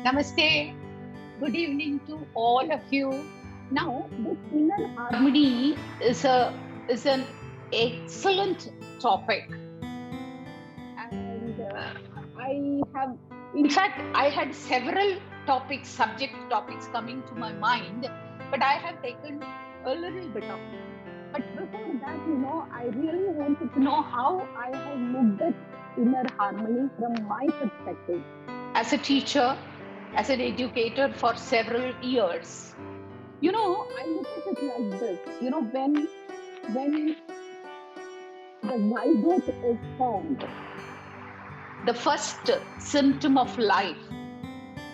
Namaste. Good evening to all of you. Now, this inner harmony is an excellent topic, and in fact, I had several subject topics coming to my mind, but I have taken a little bit of it. But before that, I really wanted to know how I have looked at inner harmony from my perspective as a teacher, as an educator for several years. I look at it like this. When the zygote is formed, the first symptom of life,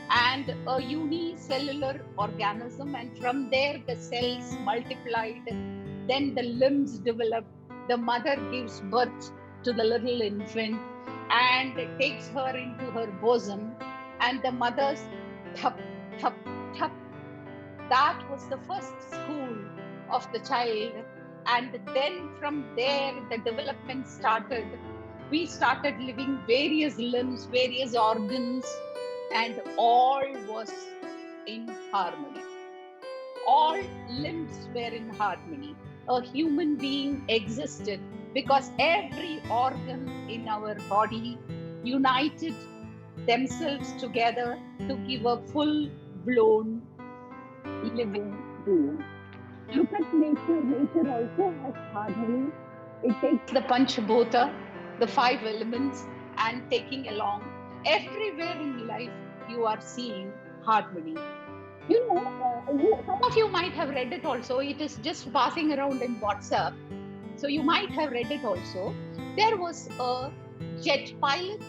and a unicellular organism, and from there the cells multiplied, then the limbs develop, the mother gives birth to the little infant and takes her into her bosom, and the mother's thup, thup, thup. That was the first school of the child. And then from there, the development started. We started living various limbs, various organs, and all was in harmony. All limbs were in harmony. A human being existed because every organ in our body united themselves together to give a full-blown living being. Look at nature. Nature also has harmony. It takes the Panchabhota, the 5 elements, and taking along. Everywhere in life, you are seeing harmony. Some of you might have read it also. It is just passing around in WhatsApp. So you might have read it also. There was a jet pilot.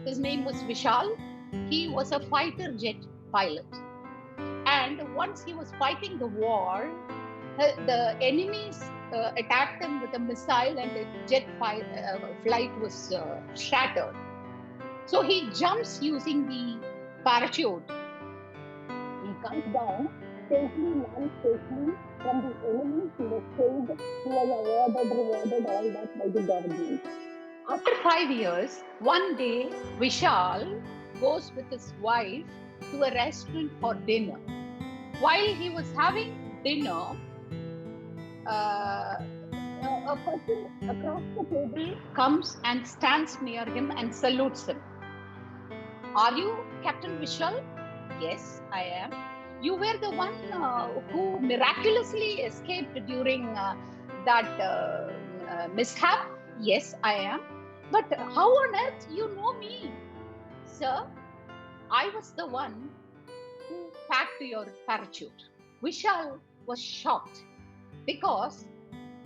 His name was Vishal. He was a fighter jet pilot. And once he was fighting the war, the enemies attacked him with a missile, and the jet flight was shattered. So he jumps using the parachute. He comes down, safely lands safely from the enemies. He was saved. He was rewarded all that by the government. After 5 years, one day, Vishal goes with his wife to a restaurant for dinner. While he was having dinner, a person across the table comes and stands near him and salutes him. Are you Captain Vishal? Yes, I am. You were the one who miraculously escaped during that mishap? Yes, I am. But how on earth you know me? Sir, I was the one who packed your parachute. Vishal was shocked because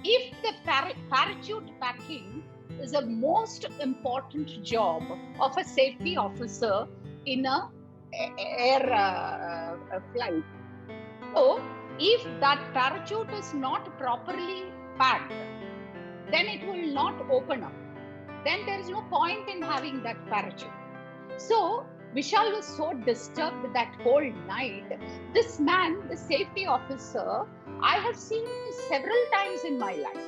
if the parachute packing is a most important job of a safety officer in a air flight. So if that parachute is not properly packed, then it will not open up. Then there is no point in having that parachute. So Vishal was so disturbed that whole night. This man, the safety officer, I have seen several times in my life.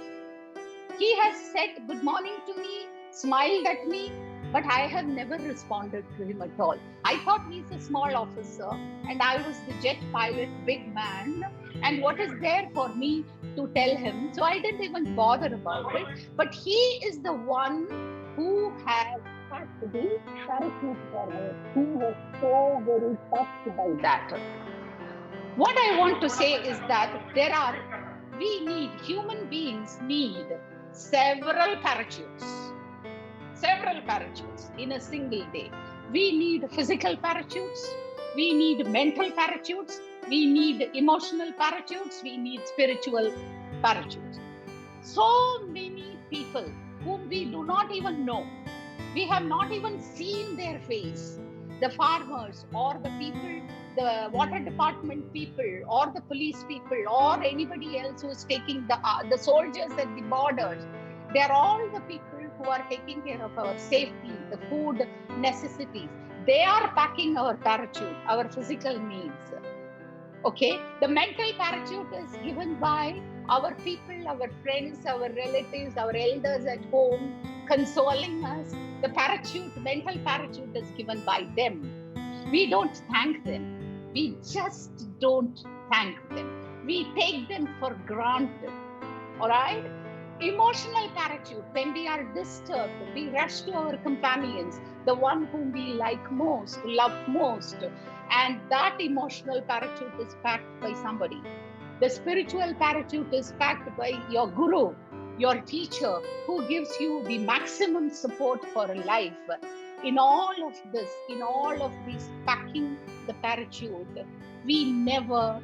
He has said good morning to me, smiled at me, but I have never responded to him at all. I thought he's a small officer and I was the jet pilot, big man. And what is there for me to tell him? So I didn't even bother about it. But he is the one who has packed the parachute for me. He was so very touched by that. What I want to say is that human beings need several parachutes in a single day. We need physical parachutes, we need mental parachutes, we need emotional parachutes, we need spiritual parachutes. So many people whom we do not even know, we have not even seen their face, the farmers or the people, the water department people or the police people or anybody else who is taking the soldiers at the borders. They are all the people who are taking care of our safety, the food necessities. They are packing our parachute, our physical needs. Okay, the mental parachute is given by our people, our friends, our relatives, our elders at home, consoling us. The mental parachute is given by them. We don't thank them. We just don't thank them. We take them for granted. All right? Emotional parachute. When we are disturbed, we rush to our companions, the one whom we like most, love most. And that emotional parachute is packed by somebody. The spiritual parachute is packed by your guru, your teacher, who gives you the maximum support for life. In all of this, in all of these packing the parachute, we never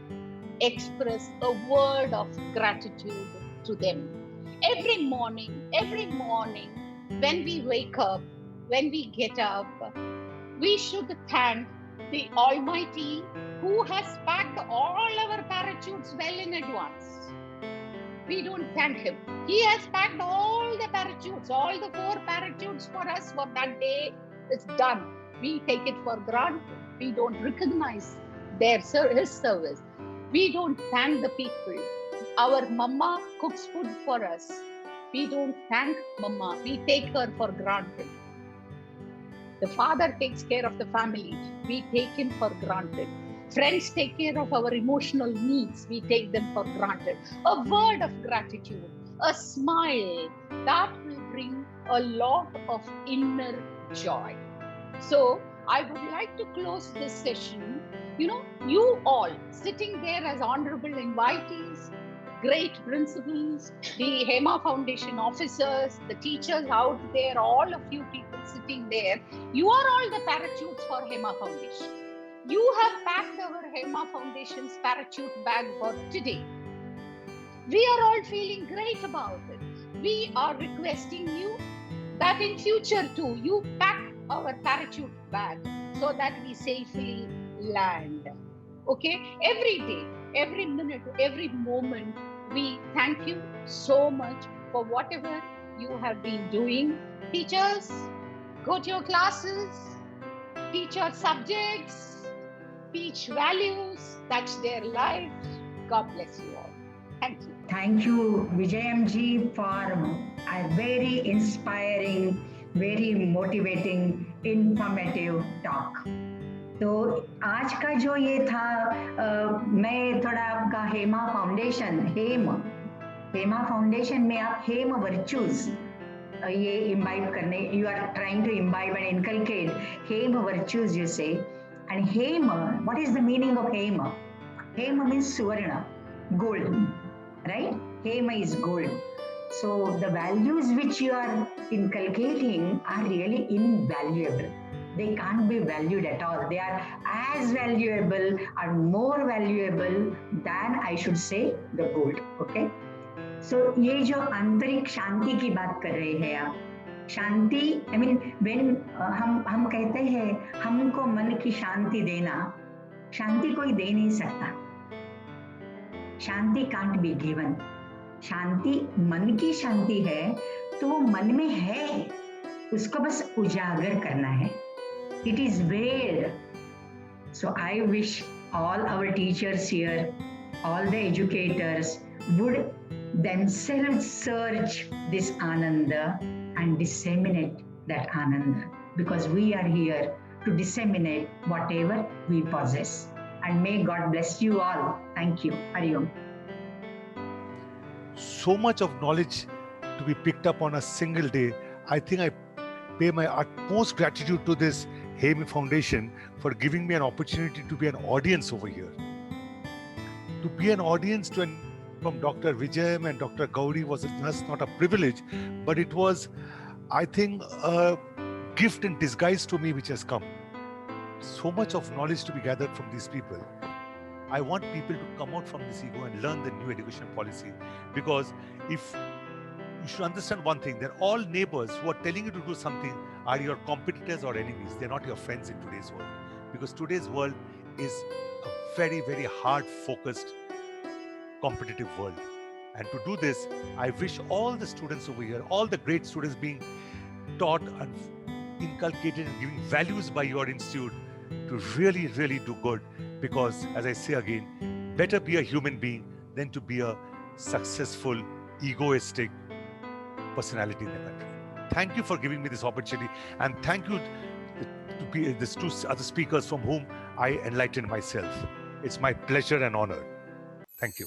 express a word of gratitude to them. Every morning, when we wake up, when we get up, we should thank the Almighty who has packed all our parachutes well in advance. We don't thank Him. He has packed all the parachutes, all the 4 parachutes for us for that day. It's done. We take it for granted. We don't recognize His service. We don't thank the people. Our mama cooks food for us. We don't thank mama. We take her for granted. The father takes care of the family. We take him for granted. Friends take care of our emotional needs. We take them for granted. A word of gratitude, a smile, that will bring a lot of inner joy. So I would like to close this session. You all sitting there as honorable invitees, great principals, the HEMA Foundation officers, the teachers out there, all of you people sitting there, you are all the parachutes for HEMA Foundation. You have packed our HEMA Foundation's parachute bag for today. We are all feeling great about it. We are requesting you that in future too, you pack our parachute bag so that we safely land. Okay? Every day, every minute, every moment, we thank you so much for whatever you have been doing. Teachers, go to your classes, teach your subjects, teach values, touch their lives. God bless you all. Thank you. Thank you, Vijayam ji, for a very inspiring, very motivating, informative talk. तो आज का जो ये था, मैं थोड़ा आपका Hema foundation में आप हेम वर्चूज ये इम्बाइब करने, you are trying to imbibe and inculcate Hem virtues you say. And Hem, what is the meaning of Hem? Hem means सुवर्ण, gold, right? Hema is gold. So the values which you are inculcating are really invaluable. They can't be valued at all. They are as valuable or more valuable than, I should say, the gold. Okay? So ये जो आंतरिक शांति की बात कर रहे हैं आप, शांति, I mean, when हम कहते हैं हमको मन की शांति देना, शांति कोई दे नहीं सकता. शांति कांट बी गिवन. शांति मन की शांति है तो वो मन में है, उसको बस उजागर करना है. It is where. So I wish all our teachers here, all the educators would themselves search this Ananda and disseminate that Ananda, because we are here to disseminate whatever we possess. And may God bless you all. Thank you. Hari Om. So much of knowledge to be picked up on a single day. I think I pay my utmost gratitude to this HEMA Foundation for giving me an opportunity to be an audience over here. To be an audience from Dr. Vijayam and Dr. Gauri was just not a privilege, but it was, I think, a gift in disguise to me which has come. So much of knowledge to be gathered from these people. I want people to come out from this ego and learn the new education policy, because if you should understand one thing, that all neighbors who are telling you to do something are your competitors or enemies. They're not your friends in today's world, because today's world is a very, very hard-focused, competitive world. And to do this, I wish all the students over here, all the great students being taught and inculcated and giving values by your institute to really, really do good. Because, as I say again, better be a human being than to be a successful, egoistic personality in the country. Thank you for giving me this opportunity, and thank you, the to be these two other speakers from whom I enlightened myself. It's my pleasure and honor. Thank you.